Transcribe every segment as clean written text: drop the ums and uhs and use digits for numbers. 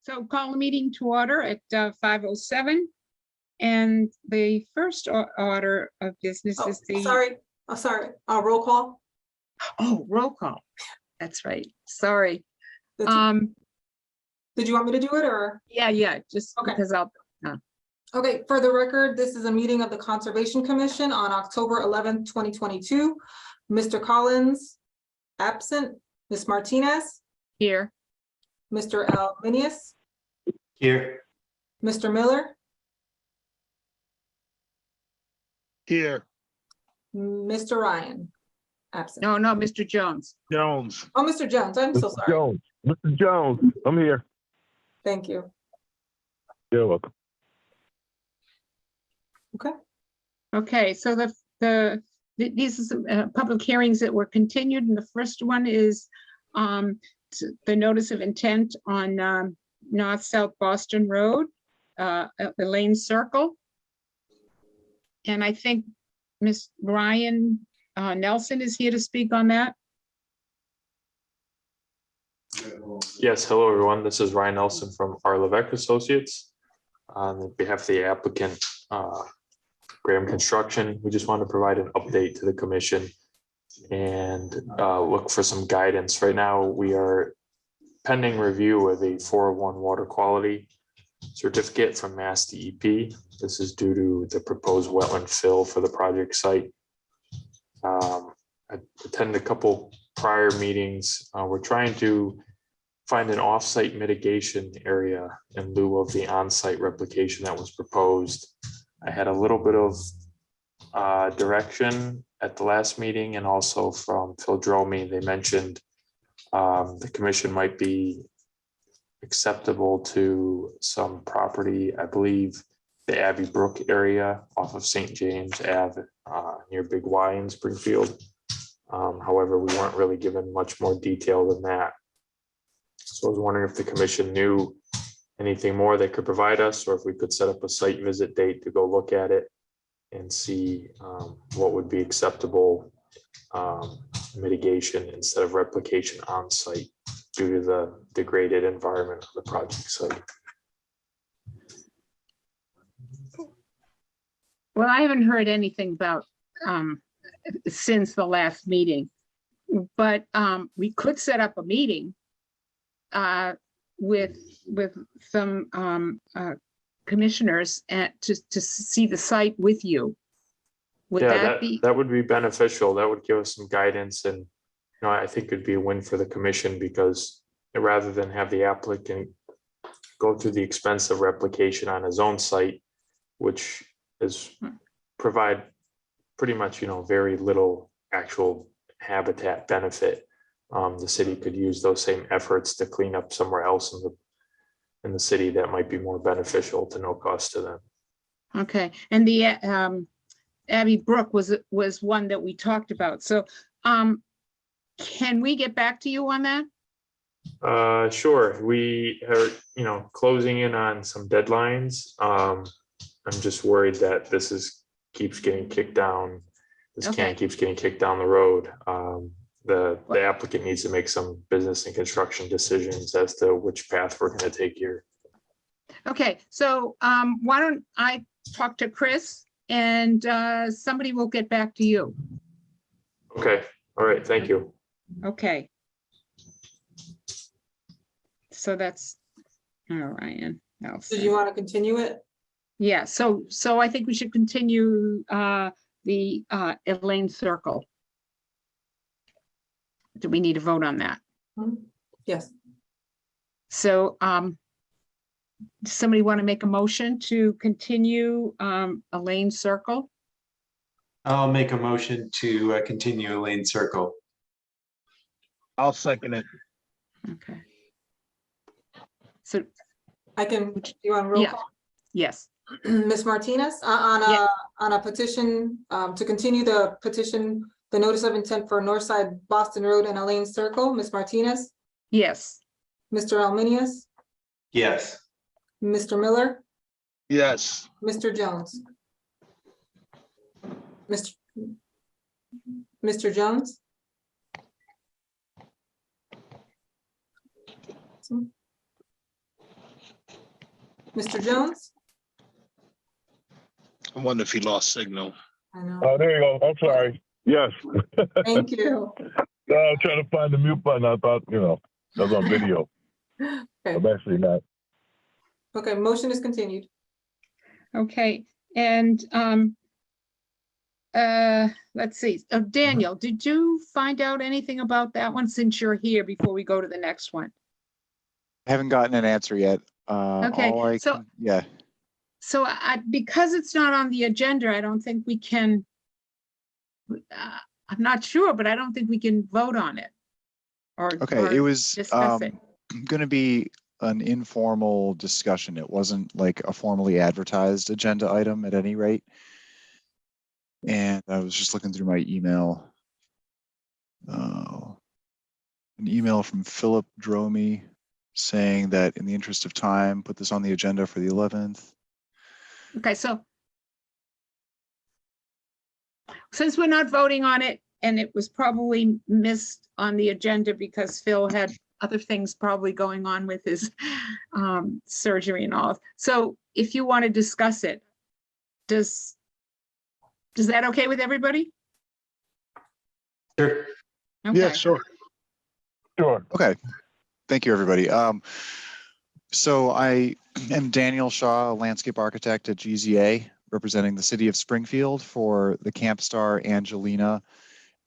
So call the meeting to order at 5:07. And the first order of business is the. Sorry, roll call. Oh, roll call. That's right. Sorry. Did you want me to do it or? Yeah, just Okay. because I'll. Okay, for the record, this is a meeting of the Conservation Commission on October 11th, 2022. Mr. Collins, absent. Ms. Martinez, Here. Mr. Alminius, Here. Mr. Miller, Here. Mr. Ryan, absent. No, Mr. Jones. Jones. Oh, Mr. Jones, I'm so sorry. Jones. Mr. Jones, I'm here. Thank you. You're welcome. Okay, so these are some public hearings that were continued, and the first one is the notice of intent on North-South Boston Road, Elaine Circle. And I think Ms. Ryan Nelson is here to speak on that. Yes, hello everyone. This is Ryan Nelson from R. Levesque Associates. On behalf of the applicant, Graham Construction, we just want to provide an update to the commission and look for some guidance. Right now, we are pending review of a 401 water quality certificate from Mass DEP. This is due to the proposed wetland fill for the project site. I attended a couple prior meetings. We're trying to find an off-site mitigation area in lieu of the on-site replication that was proposed. I had a little bit of direction at the last meeting, and also from Phil Dromey. They mentioned the commission might be acceptable to some property, I believe the Abbey Brook area off of St. James Ave near Big Y in Springfield. However, we weren't really given much more detail than that. So I was wondering if the commission knew anything more they could provide us, or if we could set up a site visit date to go look at it and see what would be acceptable mitigation instead of replication on site due to the degraded environment of the project site. Well, I haven't heard anything about since the last meeting, but we could set up a meeting with some commissioners to see the site with you. Would that would be beneficial. That would give us some guidance, and I think it'd be a win for the commission, because rather than have the applicant go through the expense of replication on his own site, which is provide pretty much very little actual habitat benefit, the city could use those same efforts to clean up somewhere else in the city that might be more beneficial to no cost to them. Okay, and the Abbey Brook was one that we talked about. So can we get back to you on that? Sure. We are, closing in on some deadlines. I'm just worried that this keeps getting kicked down. This can keeps getting kicked down the road. The applicant needs to make some business and construction decisions as to which path we're going to take here. Okay, so why don't I talk to Chris, and somebody will get back to you. Okay. All right. Thank you. Okay. So that's Ryan Nelson. Did you want to continue it? Yeah. So I think we should continue the Elaine Circle. Do we need to vote on that? Yes. So does somebody want to make a motion to continue Elaine Circle? I'll make a motion to continue Elaine Circle. I'll second it. Okay. So I can, do you want to roll call? Yes. Ms. Martinez, on a petition to continue the petition, the notice of intent for Northside Boston Road and Elaine Circle, Ms. Martinez? Yes. Mr. Alminius? Yes. Mr. Miller? Yes. Mr. Jones? Mr. Jones? Mr. Jones? I wonder if he lost signal. I know. Oh, there you go. I'm sorry. Yes. Thank you. I'm trying to find the mute button. I thought, I was on video. Okay. I'm actually not. Okay, motion is continued. Okay, and let's see. Daniel, did you find out anything about that one since you're here before we go to the next one? I haven't gotten an answer yet. Okay, All I so- can, yeah, So because it's not on the agenda, I don't think we can, I'm not sure, but I don't think we can vote on it. Or okay, it was discuss it. going to be an informal discussion. It wasn't like a formally advertised agenda item at any rate. And I was just looking through my email. An email from Philip Dromey saying that in the interest of time, put this on the agenda for the 11th. Okay, so since we're not voting on it, and it was probably missed on the agenda because Phil had other things probably going on with his surgery and all. So if you want to discuss it, does that okay with everybody? Sure. Yeah, Okay. sure. Sure. Okay, thank you, everybody. So I am Daniel Shaw, a landscape architect at GZA, representing the city of Springfield for the Campstar Angelina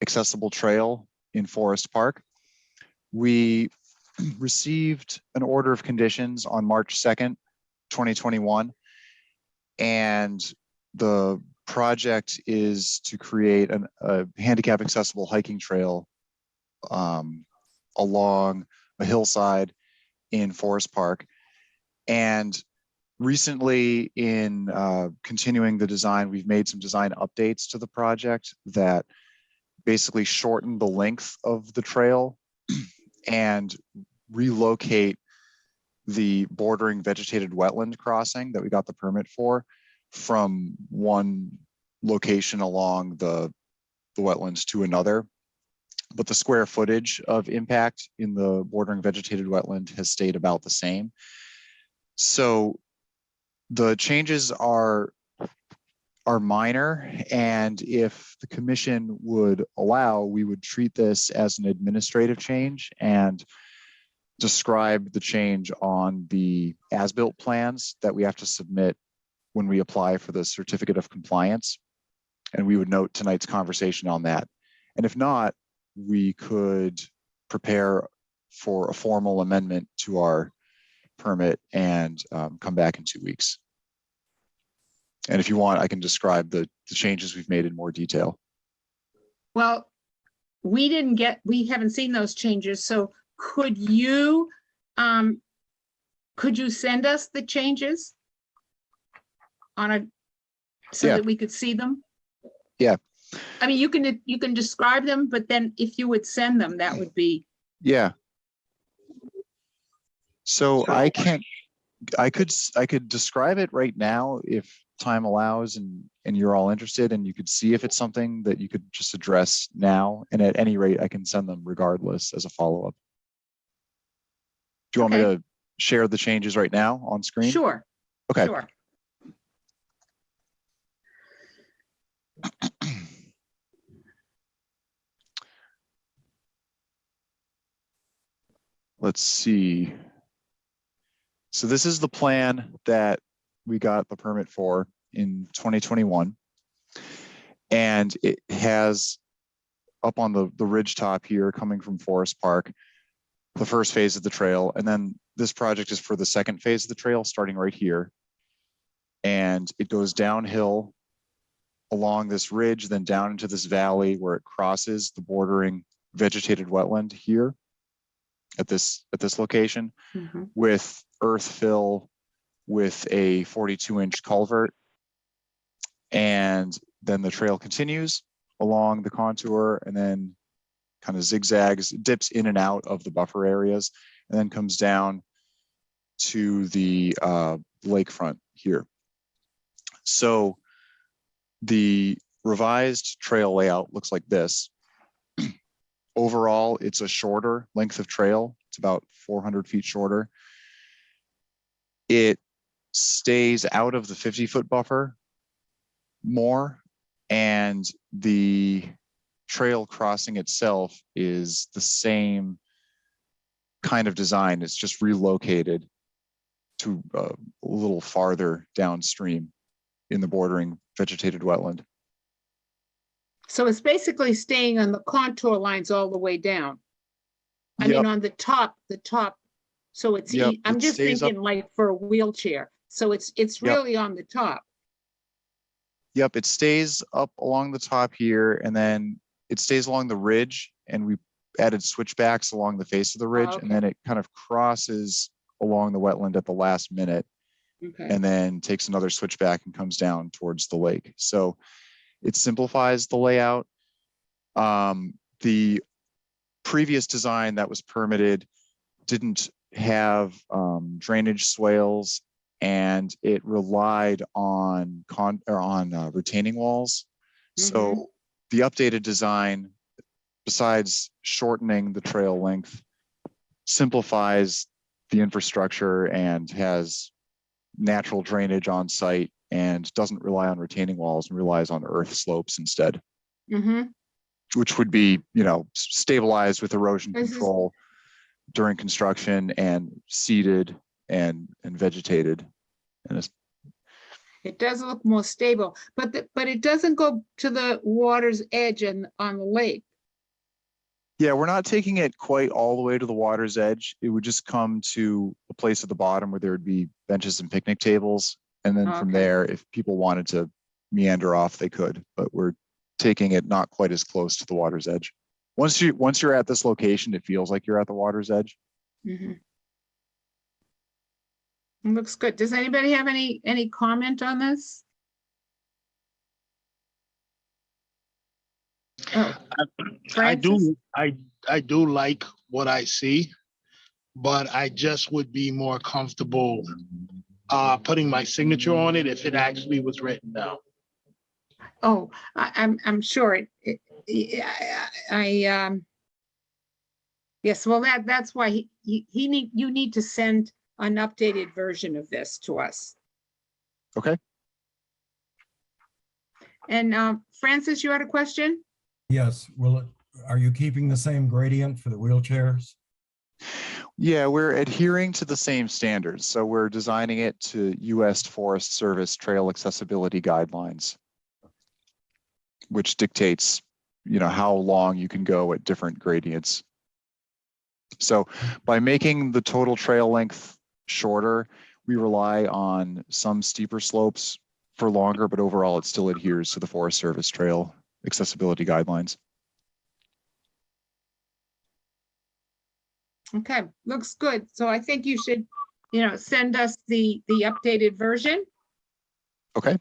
accessible trail in Forest Park. We received an order of conditions on March 2nd, 2021, and the project is to create a handicap accessible hiking trail along a hillside in Forest Park. And recently, in continuing the design, we've made some design updates to the project that basically shorten the length of the trail and relocate the bordering vegetated wetland crossing that we got the permit for from one location along the wetlands to another. But the square footage of impact in the bordering vegetated wetland has stayed about the same. So the changes are minor, and if the commission would allow, we would treat this as an administrative change and describe the change on the as-built plans that we have to submit when we apply for the certificate of compliance. And we would note tonight's conversation on that. And if not, we could prepare for a formal amendment to our permit and come back in 2 weeks. And if you want, I can describe the changes we've made in more detail. Well, we haven't seen those changes, so could you send us the changes so Yeah. that we could see them? Yeah. I mean, you can describe them, but then if you would send them, that would be. Yeah. So I could describe it right now if time allows and you're all interested, and you could see if it's something that you could just address now. And at any rate, I can send them regardless as a follow-up. Do you want me Okay. to share the changes right now on screen? Sure. Okay. Sure. Let's see. So this is the plan that we got the permit for in 2021. And it has up on the ridge top here coming from Forest Park, the first phase of the trail. And then this project is for the second phase of the trail starting right here. And it goes downhill along this ridge, then down into this valley where it crosses the bordering vegetated wetland here at this location, Mhm. with earth fill with a 42-inch culvert. And then the trail continues along the contour and then kind of zigzags, dips in and out of the buffer areas, and then comes down to the lakefront here. So the revised trail layout looks like this. Overall, it's a shorter length of trail. It's about 400 feet shorter. It stays out of the 50-foot buffer more, and the trail crossing itself is the same kind of design. It's just relocated to a little farther downstream in the bordering vegetated wetland. So it's basically staying on the contour lines all the way down. I mean, Yep. on the top. So it's, Yep, I'm it just stays up- thinking like for a wheelchair. So it's Yep. really on the top. Yep, it stays up along the top here, and then it stays along the ridge, and we added switchbacks along the face of the ridge, and okay. then it kind of crosses along the wetland at the last minute, Okay, and then takes another switchback and comes down towards the lake. So it simplifies the layout. The previous design that was permitted didn't have drainage swales, and it relied on retaining walls. So the updated design, besides shortening the trail length, simplifies the infrastructure and has natural drainage on site and doesn't rely on retaining walls and relies on earth slopes instead, which would be, stabilized with erosion This is- control during construction and seeded and vegetated. And It does look more stable, but it doesn't go to the water's edge and on the lake. yeah, we're not taking it quite all the way to the water's edge. It would just come to a place at the bottom where there would be benches and picnic tables. And then from Okay. there, if people wanted to meander off, they could, but we're taking it not quite as close to the water's edge. Once you're at this location, it feels like you're at the water's edge. It looks good. Does anybody have any comment on this? Oh, I Francis? I do like what I see, but I just would be more comfortable putting my signature on it if it actually was written down. Oh, I'm sure yes, well, that's why you need to send an updated version of this to us. Okay. And Francis, you had a question? Yes, are you keeping the same gradient for the wheelchairs? Yeah, we're adhering to the same standards. So we're designing it to U.S. Forest Service trail accessibility guidelines, which dictates, how long you can go at different gradients. So by making the total trail length shorter, we rely on some steeper slopes for longer, but overall it still adheres to the Forest Service trail accessibility guidelines. Okay, looks good. So I think you should, send us the updated version. Okay.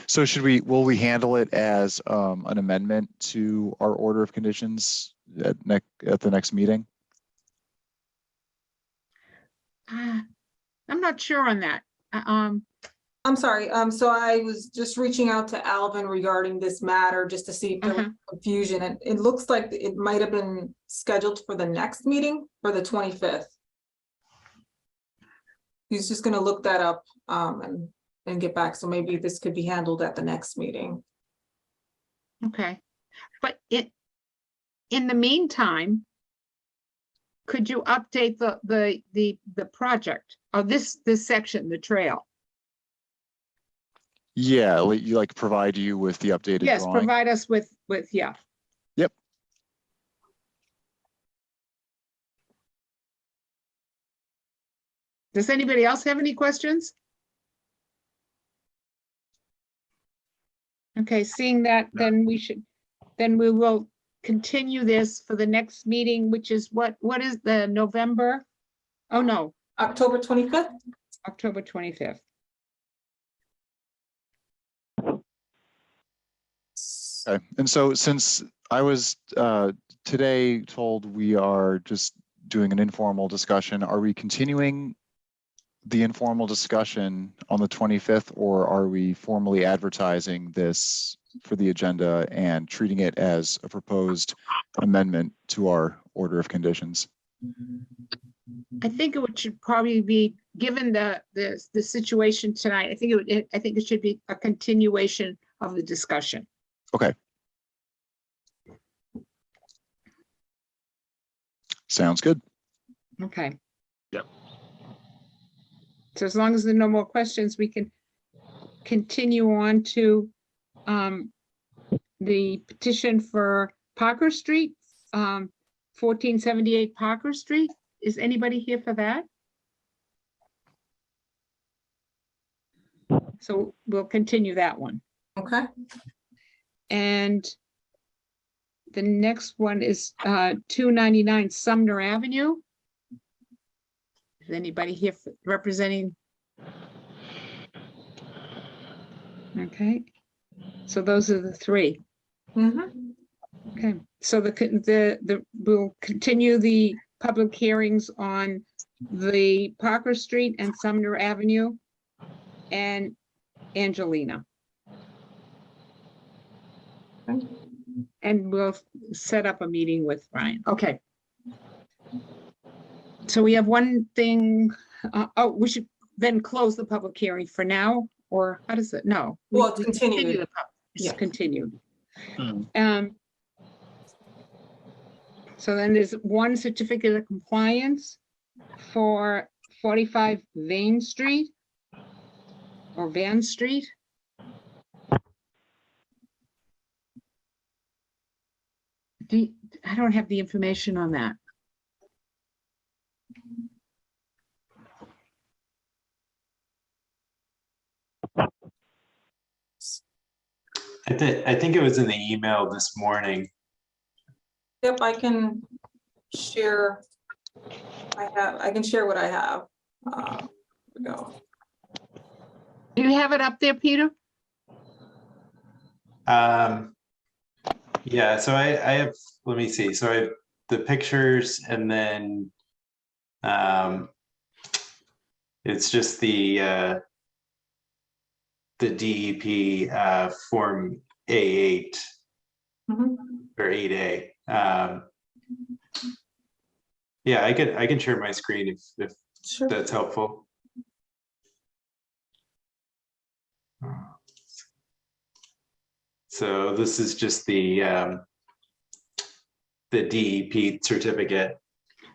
So will we handle it as an amendment to our order of conditions at the next meeting? I'm not sure on that. I'm sorry, so I was just reaching out to Alvin regarding this matter, just to see if there was confusion, and it looks like it might have been scheduled for the next meeting, for the 25th. He's just gonna look that up, and get back, so maybe this could be handled at the next meeting. Okay, but in the meantime, could you update the project or this section, the trail? Yeah, provide you with the updated Yes, drawing. provide us with, yeah. Yep. Does anybody else have any questions? Okay, seeing that, then we will continue this for the next meeting, which is what is the November? Oh, no, October 25th? October 25th. Okay. And so since I was today told we are just doing an informal discussion, are we continuing the informal discussion on the 25th, or are we formally advertising this for the agenda and treating it as a proposed amendment to our order of conditions? I think it should probably be given the situation tonight, I think I think it should be a continuation of the discussion. Okay. Sounds good. Okay. Yep. So as long as there are no more questions, we can continue on to the petition for Parker Street, 1478 Parker Street. Is anybody here for that? So we'll continue that one. Okay. And the next one is 299 Sumner Avenue. Is anybody here representing? Okay, so those are the three. Mhm. Okay, so we'll continue the public hearings on the Parker Street and Sumner Avenue and Angelina. Okay. And we'll set up a meeting with Ryan. Okay. So we have one thing, oh, we should then close the public hearing for now, or how does it, no? Well, we continue. continue the It's Yeah. continued. Hmm. So then there's one certificate of compliance for 45 Vane Street or Van Street. I don't have the information on that. I think it was in the email this morning. Yep, I can share. I can share what I have. Here we go. Do you have it up there, Peter? Yeah, so I have, let me see. So I have the pictures and then it's just the DEP form A8 Mhm. or 8A. Yeah, I can share my screen if Sure. that's helpful. So this is just the DEP certificate.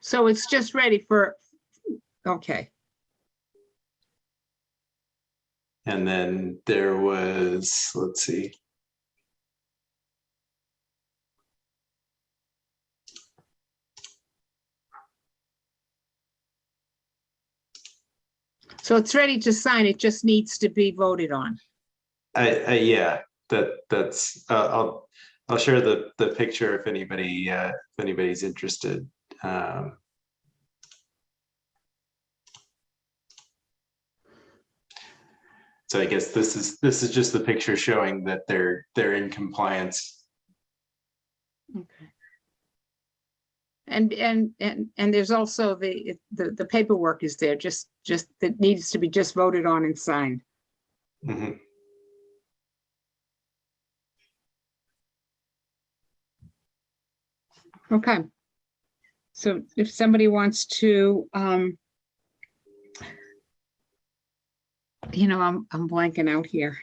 So it's just ready for, okay. And then there was, let's see. So it's ready to sign. It just needs to be voted on. Yeah, that's I'll share the picture if anybody's interested. So I guess this is just the picture showing that they're in compliance. Okay. And there's also the paperwork is there, just that needs to be just voted on and signed. Mhm. Okay. So if somebody wants to, I'm blanking out here.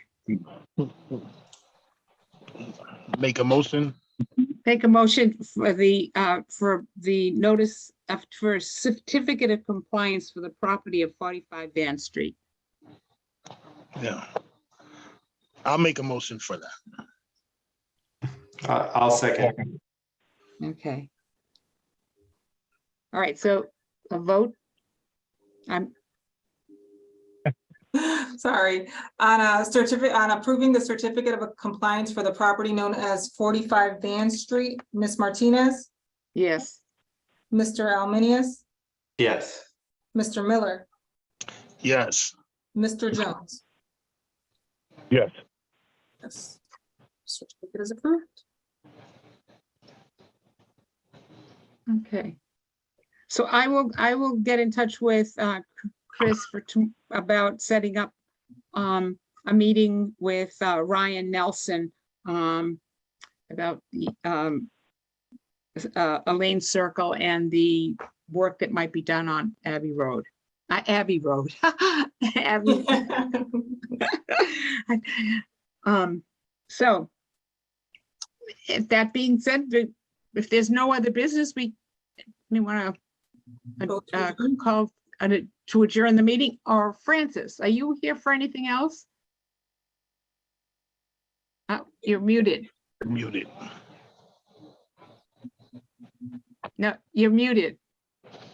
Make a motion. Take a motion for the notice for certificate of compliance for the property of 45 Van Street. Yeah. I'll make a motion for that. I'll second. Okay. All right, so a vote. Sorry, on approving the certificate of compliance for the property known as 45 Van Street, Ms. Martinez, Yes. Mr. Alminius, Yes. Mr. Miller, Yes. Mr. Jones. Yes. Yes. Certificate is approved. Okay. So I will get in touch with Chris about setting up a meeting with Ryan Nelson about the Elaine Circle and the work that might be done on Abbey Road. Abbey Road. Abbey. So if that being said, if there's no other business, we want to call to adjourn the meeting. Or Francis, are you here for anything else? You're muted. Muted. No, you're muted.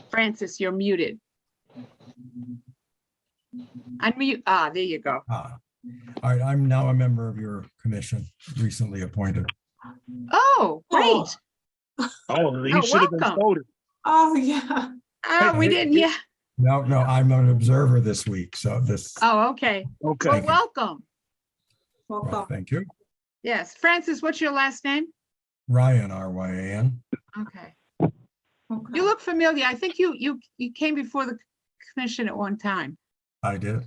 Francis, you're muted. Unmute. There you go. All right, I'm now a member of your commission, recently appointed. Oh, great. Oh, you Oh, should have been welcome. voted. Oh, yeah. We didn't, yeah. No, I'm an observer this week, so this. Oh, okay. Okay. Well, welcome. Well, Welcome. thank you. Yes. Francis, what's your last name? Ryan, R-Y-A-N. Okay. Okay. You look familiar. I think you came before the commission at one time. I did.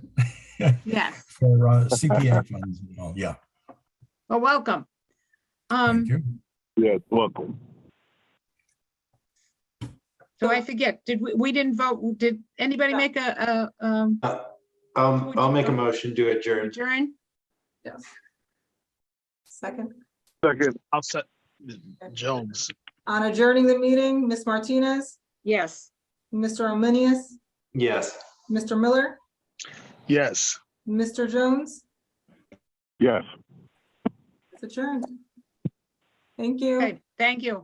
Yes. For CPA funds and all, yeah. Well, welcome. Thank you. Yeah, welcome. So I forget, we didn't vote. Did anybody make a I'll make a motion to adjourn. adjourn? Yes. Second. Second, I'll set Jones. On adjourning the meeting, Ms. Martinez, Yes. Mr. Ominius, Yes. Mr. Miller, Yes. Mr. Jones, yes. it's adjourned. Thank you. Okay, thank you.